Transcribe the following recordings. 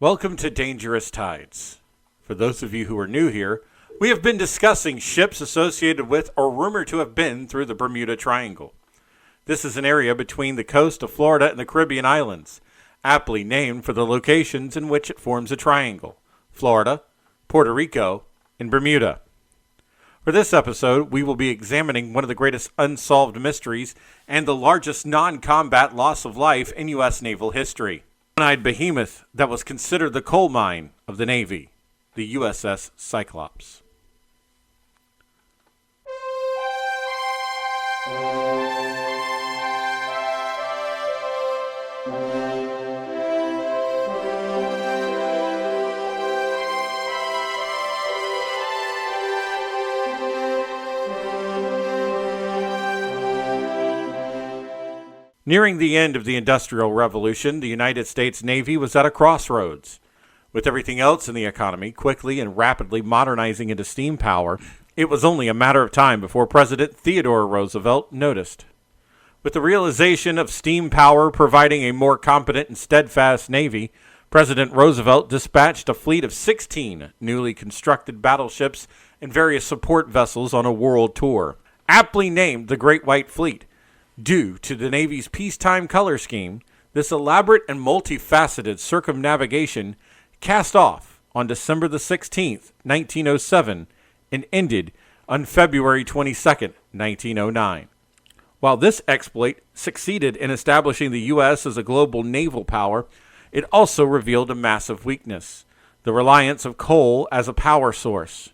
Welcome to Dangerous Tides. For those of you who are new here, we have been discussing ships associated with or rumored to have been through the Bermuda Triangle. This is an area between the coast of Florida and the Caribbean islands, aptly named for the locations in which it forms a triangle: Florida, Puerto Rico, and Bermuda. For this episode, we will be examining one of the greatest unsolved mysteries and the largest non-combat loss of life in U.S. naval history. One-eyed behemoth that was considered the coal mine of the Navy, the USS Cyclops. Nearing the end of the Industrial Revolution, the United States Navy was at a crossroads. With everything else in the economy quickly and rapidly modernizing into steam power, it was only a matter of time before President Theodore Roosevelt noticed. With the realization of steam power providing a more competent and steadfast Navy, President Roosevelt dispatched a fleet of 16 newly constructed battleships and various support vessels on a world tour, aptly named the Great White Fleet. Due to the Navy's peacetime color scheme, this elaborate and multifaceted circumnavigation cast off on December the 16th, 1907, and ended on February 22nd, 1909. While this exploit succeeded in establishing the U.S. as a global naval power, it also revealed a massive weakness: the reliance of coal as a power source.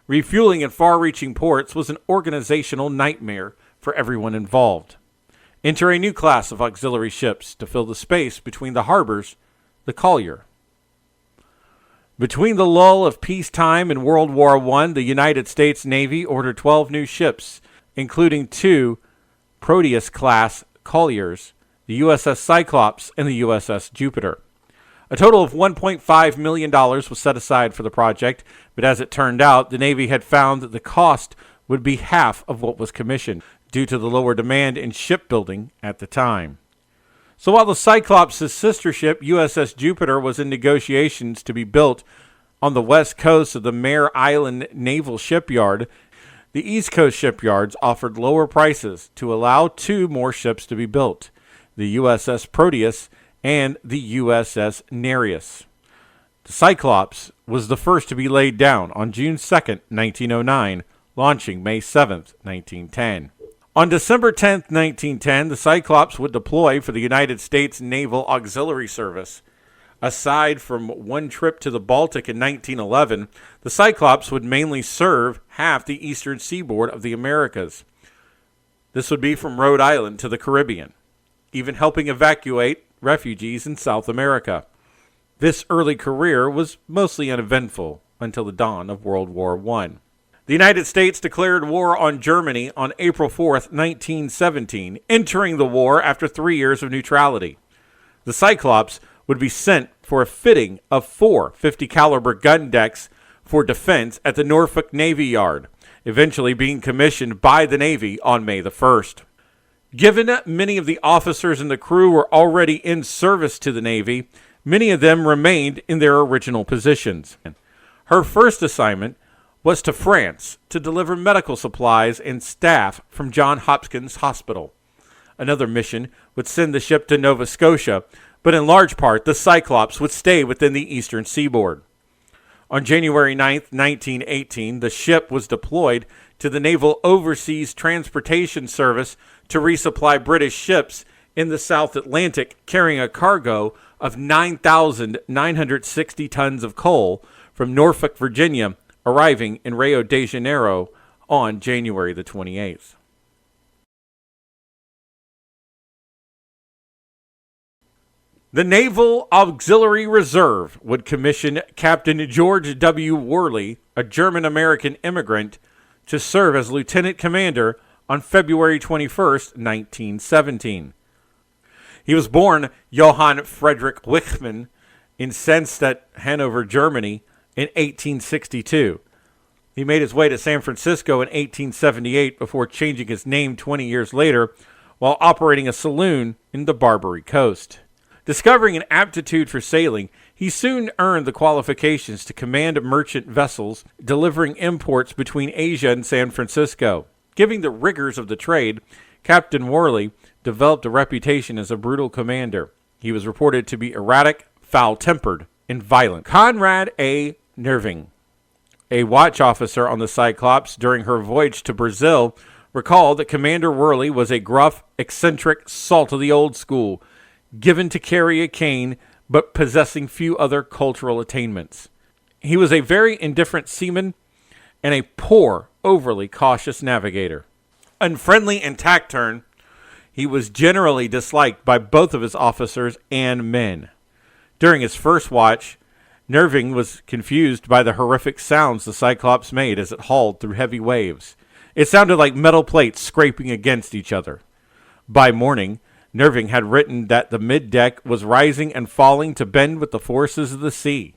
Refueling in far-reaching ports was an organizational nightmare for everyone involved. Enter a new class of auxiliary ships to fill the space between the harbors: the collier. Between the lull of peacetime and World War I, the United States Navy ordered 12 new ships, including 2 Proteus-class colliers, the USS Cyclops and the USS Jupiter. A total of $1.5 million was set aside for the project, but as it turned out, the Navy had found that the cost would be half of what was commissioned, due to the lower demand in shipbuilding at the time. So while the Cyclops' sister ship, USS Jupiter, was in negotiations to be built on the west coast of the Mare Island Naval Shipyard, the East Coast shipyards offered lower prices to allow 2 more ships to be built: the USS Proteus and the USS Nereus. The Cyclops was the first to be laid down on June 2nd, 1909, launching May 7th, 1910. On December 10, 1910, the Cyclops would deploy for the United States Naval Auxiliary Service. Aside from one trip to the Baltic in 1911, the Cyclops would mainly serve half the eastern seaboard of the Americas. This would be from Rhode Island to the Caribbean, even helping evacuate refugees in South America. This early career was mostly uneventful until the dawn of World War I. The United States declared war on Germany on April 4, 1917, entering the war after 3 years of neutrality. The Cyclops would be sent for a fitting of 4 50-caliber gun decks for defense at the Norfolk Navy Yard, eventually being commissioned by the Navy on May the 1st. Given that many of the officers and the crew were already in service to the Navy, many of them remained in their original positions. Her first assignment was to France to deliver medical supplies and staff from Johns Hopkins Hospital. Another mission would send the ship to Nova Scotia, but in large part the Cyclops would stay within the eastern seaboard. On January 9, 1918, the ship was deployed to the Naval Overseas Transportation Service to resupply British ships in the South Atlantic, carrying a cargo of 9,960 tons of coal from Norfolk, Virginia, arriving in Rio de Janeiro on January the 28th. The Naval Auxiliary Reserve would commission Captain George W. Worley, a German-American immigrant, to serve as lieutenant commander on February 21st, 1917. He was born Johann Friedrich Wichmann in Sennstedt, Hanover, Germany, in 1862. He made his way to San Francisco in 1878 before changing his name 20 years later while operating a saloon in the Barbary Coast. Discovering an aptitude for sailing, He soon earned the qualifications to command merchant vessels delivering imports between Asia and San Francisco. Given the rigors of the trade, Captain Worley developed a reputation as a brutal commander. He was reported to be erratic, foul-tempered, and violent. Conrad A. Nerving, a watch officer on the Cyclops during her voyage to Brazil, recalled that Commander Worley was a gruff, eccentric, salt of the old school, given to carry a cane, but possessing few other cultural attainments. He was a very indifferent seaman and a poor, overly cautious navigator. Unfriendly and taciturn, he was generally disliked by both of his officers and men. During his first watch, Nerving was confused by the horrific sounds the Cyclops made as it hauled through heavy waves. It sounded like metal plates scraping against each other. By morning, Nerving had written that the middeck was rising and falling to bend with the forces of the sea.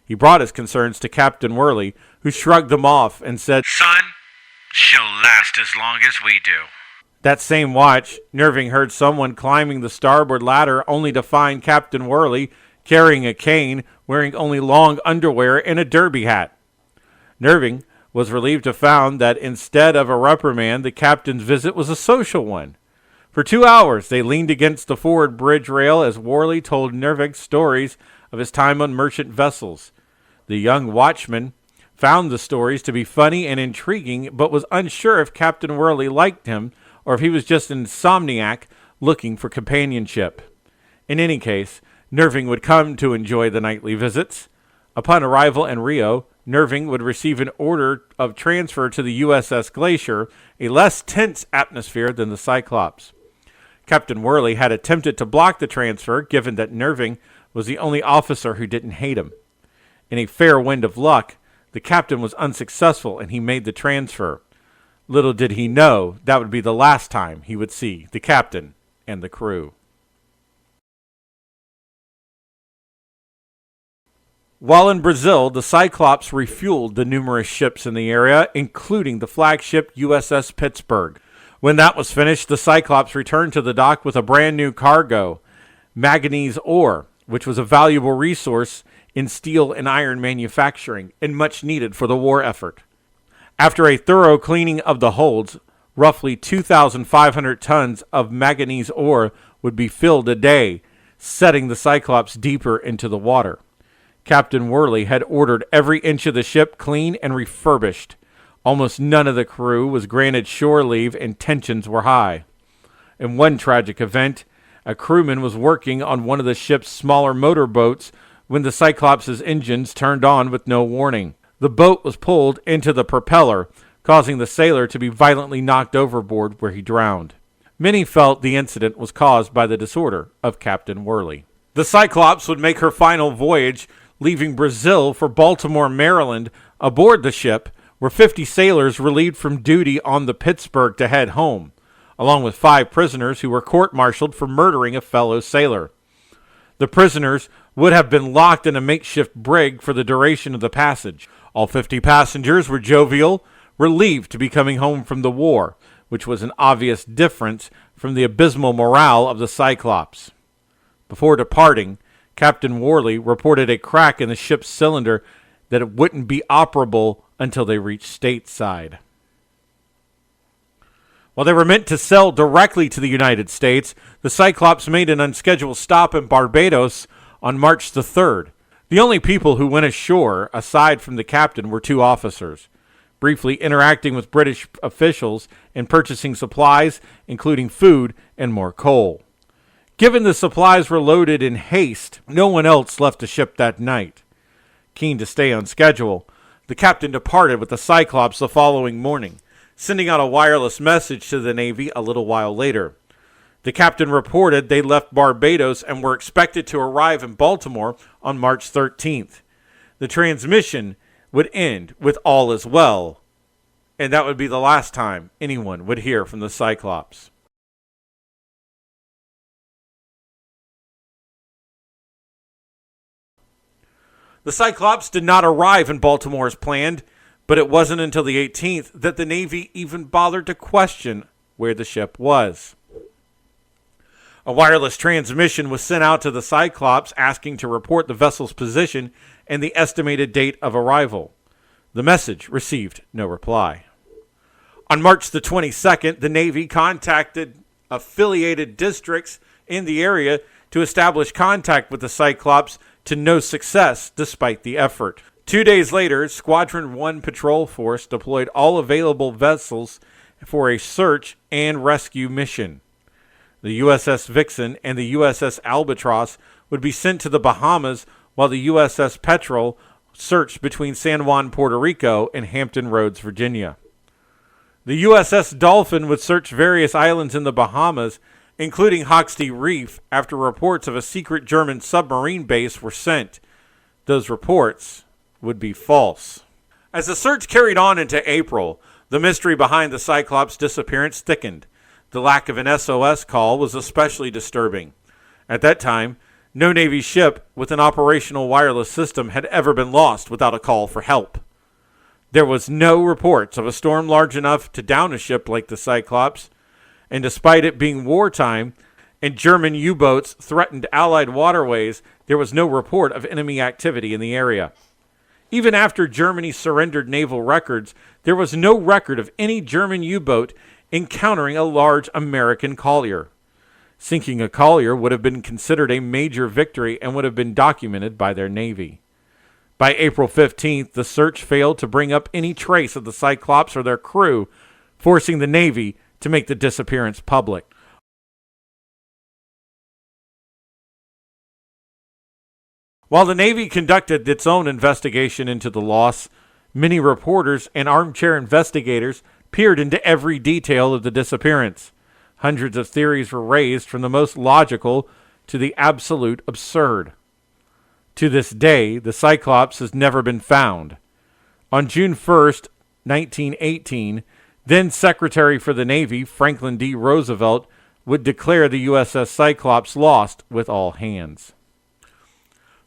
He brought his concerns to Captain Worley, who shrugged them off and said, "Son, she'll last as long as we do." That same watch, Nerving heard someone climbing the starboard ladder only to find Captain Worley carrying a cane, wearing only long underwear and a derby hat. Nerving was relieved to find that instead of a reprimand, the captain's visit was a social one. For 2 hours, they leaned against the forward bridge rail as Worley told Nerving stories of his time on merchant vessels. The young watchman found the stories to be funny and intriguing, but was unsure if Captain Worley liked him or if he was just an insomniac looking for companionship. In any case, Nerving would come to enjoy the nightly visits. Upon arrival in Rio, Nerving would receive an order of transfer to the USS Glacier, a less tense atmosphere than the Cyclops. Captain Worley had attempted to block the transfer, given that Nerving was the only officer who didn't hate him. In a fair wind of luck, the captain was unsuccessful and he made the transfer. Little did he know that would be the last time he would see the captain and the crew. While in Brazil, the Cyclops refueled the numerous ships in the area, including the flagship USS Pittsburgh. When that was finished, the Cyclops returned to the dock with a brand new cargo, manganese ore, which was a valuable resource in steel and iron manufacturing and much needed for the war effort. After a thorough cleaning of the holds, roughly 2,500 tons of manganese ore would be filled a day, setting the Cyclops deeper into the water. Captain Worley had ordered every inch of the ship clean and refurbished. Almost none of the crew was granted shore leave and tensions were high. In one tragic event, a crewman was working on one of the ship's smaller motorboats when the Cyclops' engines turned on with no warning. The boat was pulled into the propeller, causing the sailor to be violently knocked overboard where he drowned. Many felt the incident was caused by the disorder of Captain Worley. The Cyclops would make her final voyage, leaving Brazil for Baltimore, Maryland. Aboard the ship were 50 sailors relieved from duty on the Pittsburgh to head home, along with 5 prisoners who were court-martialed for murdering a fellow sailor. The prisoners would have been locked in a makeshift brig for the duration of the passage. All 50 passengers were jovial, relieved to be coming home from the war, which was an obvious difference from the abysmal morale of the Cyclops. Before departing, Captain Worley reported a crack in the ship's cylinder that it wouldn't be operable until they reached stateside. While they were meant to sail directly to the United States, the Cyclops made an unscheduled stop in Barbados on March the 3rd. The only people who went ashore, aside from the captain, were 2 officers, briefly interacting with British officials and purchasing supplies, including food and more coal. Given the supplies were loaded in haste, no one else left the ship that night. Keen to stay on schedule, the captain departed with the Cyclops the following morning, sending out a wireless message to the Navy a little while later. The captain reported they left Barbados and were expected to arrive in Baltimore on March 13th. The transmission would end with "all is well," and that would be the last time anyone would hear from the Cyclops. The Cyclops did not arrive in Baltimore as planned, but it wasn't until the 18th that the Navy even bothered to question where the ship was. A wireless transmission was sent out to the Cyclops asking to report the vessel's position and the estimated date of arrival. The message received no reply. On March the 22nd, the Navy contacted affiliated districts in the area to establish contact with the Cyclops, to no success despite the effort. 2 days later, Squadron 1 Patrol Force deployed all available vessels for a search and rescue mission. The USS Vixen and the USS Albatross would be sent to the Bahamas, while the USS Petrel searched between San Juan, Puerto Rico, and Hampton Roads, Virginia. The USS Dolphin would search various islands in the Bahamas, including Hoxsey Reef, after reports of a secret German submarine base were sent. Those reports would be false. As the search carried on into April, the mystery behind the Cyclops' disappearance thickened. The lack of an SOS call was especially disturbing. At that time, no Navy ship with an operational wireless system had ever been lost without a call for help. There was no reports of a storm large enough to down a ship like the Cyclops, and despite it being wartime and German U-boats threatened Allied waterways, there was no report of enemy activity in the area. Even after Germany surrendered naval records, there was no record of any German U-boat encountering a large American collier. Sinking a collier would have been considered a major victory and would have been documented by their Navy. By April 15th, the search failed to bring up any trace of the Cyclops or their crew, forcing the Navy to make the disappearance public. While the Navy conducted its own investigation into the loss, many reporters and armchair investigators peered into every detail of the disappearance. Hundreds of theories were raised, from the most logical to the absolute absurd. To this day, the Cyclops has never been found. On June 1st, 1918, then Secretary for the Navy, Franklin D. Roosevelt, would declare the USS Cyclops lost with all hands.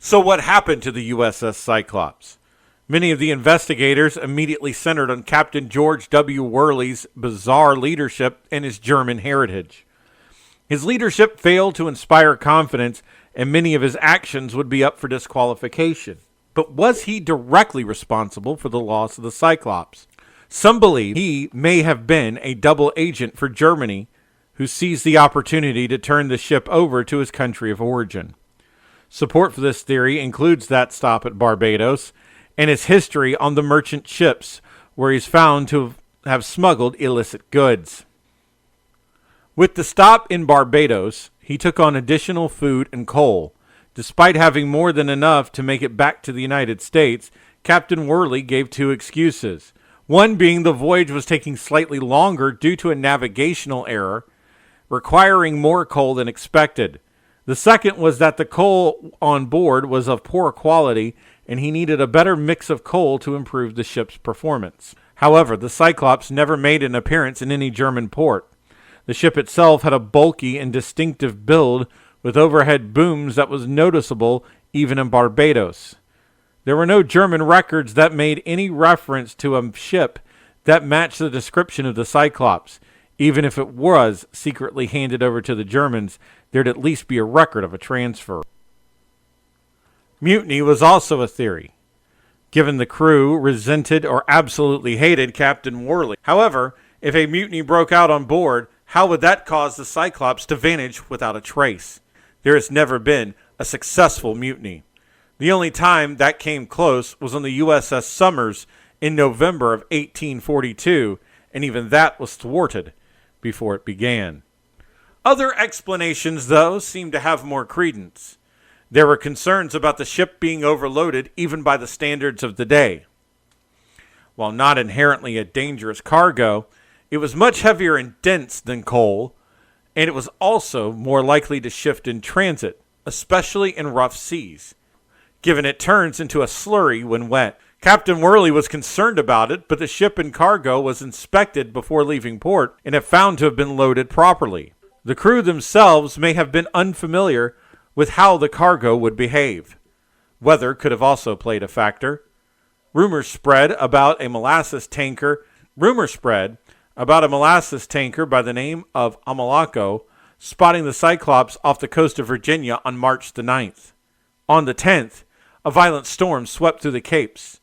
So what happened to the USS Cyclops? Many of the investigators immediately centered on Captain George W. Worley's bizarre leadership and his German heritage. His leadership failed to inspire confidence, and many of his actions would be up for disqualification. But was he directly responsible for the loss of the Cyclops? Some believe he may have been a double agent for Germany who seized the opportunity to turn the ship over to his country of origin. Support for this theory includes that stop at Barbados and his history on the merchant ships, where he's found to have smuggled illicit goods. With the stop in Barbados, he took on additional food and coal. Despite having more than enough to make it back to the United States, Captain Worley gave two excuses. One being the voyage was taking slightly longer due to a navigational error, requiring more coal than expected. The second was that the coal on board was of poor quality, and he needed a better mix of coal to improve the ship's performance. However, the Cyclops never made an appearance in any German port. The ship itself had a bulky and distinctive build with overhead booms that was noticeable even in Barbados. There were no German records that made any reference to a ship that matched the description of the Cyclops. Even if it was secretly handed over to the Germans, there'd at least be a record of a transfer. Mutiny was also a theory, given the crew resented or absolutely hated Captain Worley. However, if a mutiny broke out on board, how would that cause the Cyclops to vanish without a trace? There has never been a successful mutiny. The only time that came close was on the USS Somers in November of 1842, and even that was thwarted before it began. Other explanations, though, seem to have more credence. There were concerns about the ship being overloaded even by the standards of the day. While not inherently a dangerous cargo, it was much heavier and dense than coal, and it was also more likely to shift in transit, especially in rough seas, given it turns into a slurry when wet. Captain Worley was concerned about it, but the ship and cargo was inspected before leaving port and it found to have been loaded properly. The crew themselves may have been unfamiliar with how the cargo would behave. Weather could have also played a factor. Rumors spread about a molasses tanker by the name of Amalako spotting the Cyclops off the coast of Virginia on March the 9th. On the 10th, a violent storm swept through the Capes.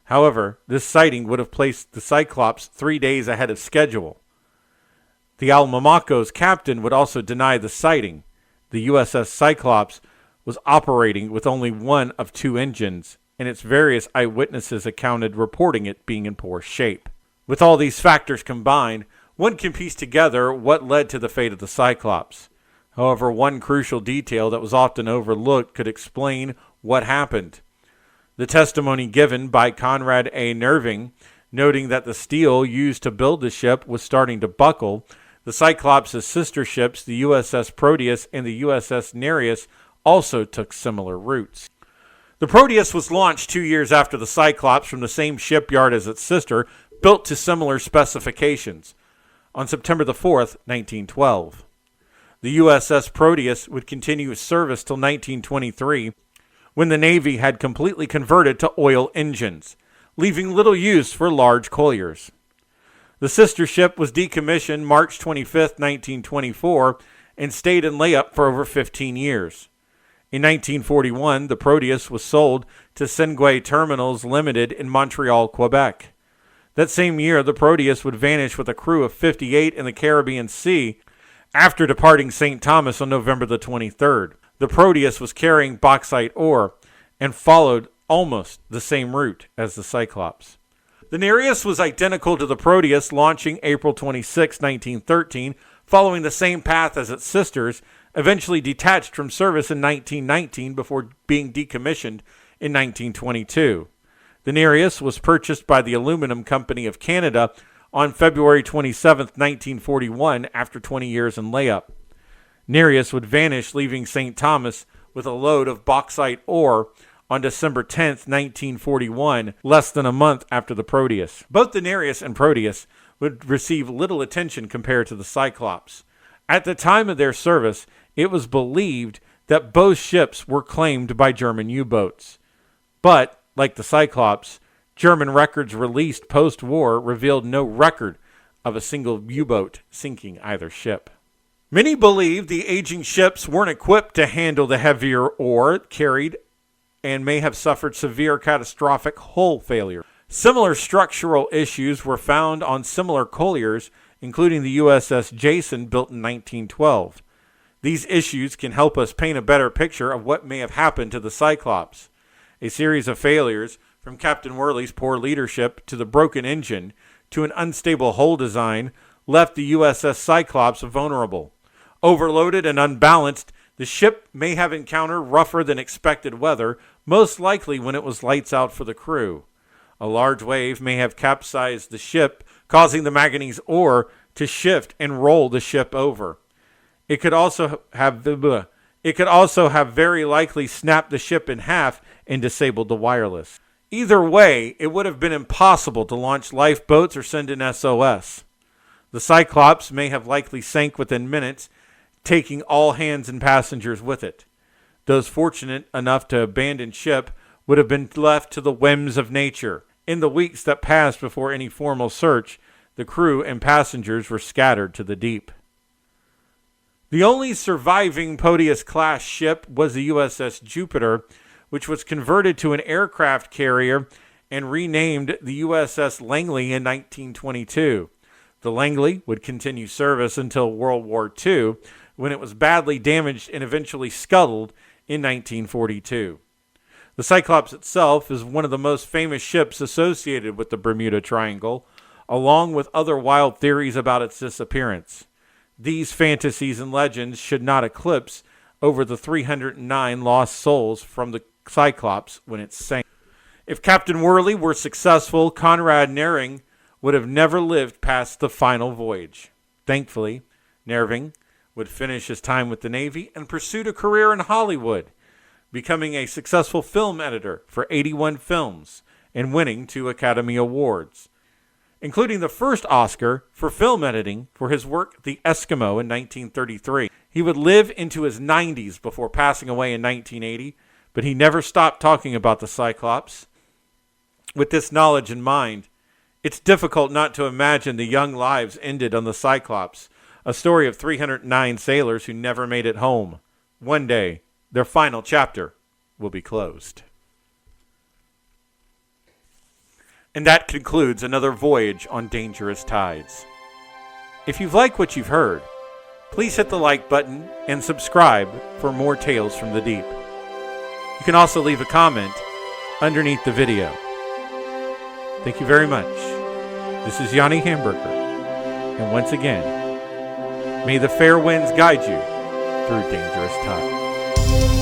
However, this sighting would have placed the Cyclops 3 days ahead of schedule. The Almamaco's captain would also deny the sighting. The USS Cyclops was operating with only one of two engines, and its various eyewitnesses accounted reporting it being in poor shape. With all these factors combined, one can piece together what led to the fate of the Cyclops. However, one crucial detail that was often overlooked could explain what happened. The testimony given by Conrad A. Nerving, noting that the steel used to build the ship was starting to buckle, the Cyclops' sister ships, the USS Proteus and the USS Nereus, also took similar routes. The Proteus was launched 2 years after the Cyclops from the same shipyard as its sister, built to similar specifications, on September the 4th, 1912. The USS Proteus would continue service till 1923, when the Navy had completely converted to oil engines, leaving little use for large colliers. The sister ship was decommissioned March 25, 1924, and stayed in layup for over 15 years. In 1941, the Proteus was sold to Sengwe Terminals Limited in Montreal, Quebec. That same year, the Proteus would vanish with a crew of 58 in the Caribbean Sea after departing St. Thomas on November the 23rd. The Proteus was carrying bauxite ore and followed almost the same route as the Cyclops. The Nereus was identical to the Proteus, launching April 26, 1913, following the same path as its sisters, eventually detached from service in 1919 before being decommissioned in 1922. The Nereus was purchased by the Aluminum Company of Canada on February 27, 1941, after 20 years in layup. Nereus would vanish, leaving St. Thomas with a load of bauxite ore on December 10, 1941, less than a month after the Proteus. Both the Nereus and Proteus would receive little attention compared to the Cyclops. At the time of their service, it was believed that both ships were claimed by German U-boats. But, like the Cyclops, German records released post-war revealed no record of a single U-boat sinking either ship. Many believe the aging ships weren't equipped to handle the heavier ore carried and may have suffered severe catastrophic hull failure. Similar structural issues were found on similar colliers, including the USS Jason, built in 1912. These issues can help us paint a better picture of what may have happened to the Cyclops. A series of failures, from Captain Worley's poor leadership to the broken engine to an unstable hull design, left the USS Cyclops vulnerable. Overloaded and unbalanced, the ship may have encountered rougher than expected weather, most likely when it was lights out for the crew. A large wave may have capsized the ship, causing the manganese ore to shift and roll the ship over. It could also have very likely snapped the ship in half and disabled the wireless. Either way, it would have been impossible to launch lifeboats or send an SOS. The Cyclops may have likely sank within minutes, taking all hands and passengers with it. Those fortunate enough to abandon ship would have been left to the whims of nature. In the weeks that passed before any formal search, the crew and passengers were scattered to the deep. The only surviving Proteus-class ship was the USS Jupiter, which was converted to an aircraft carrier and renamed the USS Langley in 1922. The Langley would continue service until World War II, when it was badly damaged and eventually scuttled in 1942. The Cyclops itself is one of the most famous ships associated with the Bermuda Triangle, along with other wild theories about its disappearance. These fantasies and legends should not eclipse over the 309 lost souls from the Cyclops when it sank. If Captain Worley were successful, Conrad Nerving would have never lived past the final voyage. Thankfully, Nerving would finish his time with the Navy and pursued a career in Hollywood, becoming a successful film editor for 81 films and winning 2 Academy Awards, including the first Oscar for film editing for his work The Eskimo in 1933. He would live into his 90s before passing away in 1980, but he never stopped talking about the Cyclops. With this knowledge in mind, it's difficult not to imagine the young lives ended on the Cyclops, a story of 309 sailors who never made it home. One day, their final chapter will be closed. And that concludes another voyage on dangerous tides. If you've liked what you've heard, please hit the like button and subscribe for more tales from the deep. You can also leave a comment underneath the video. Thank you very much. This is Yanni Hamburger, and once again, may the fair winds guide you through dangerous times.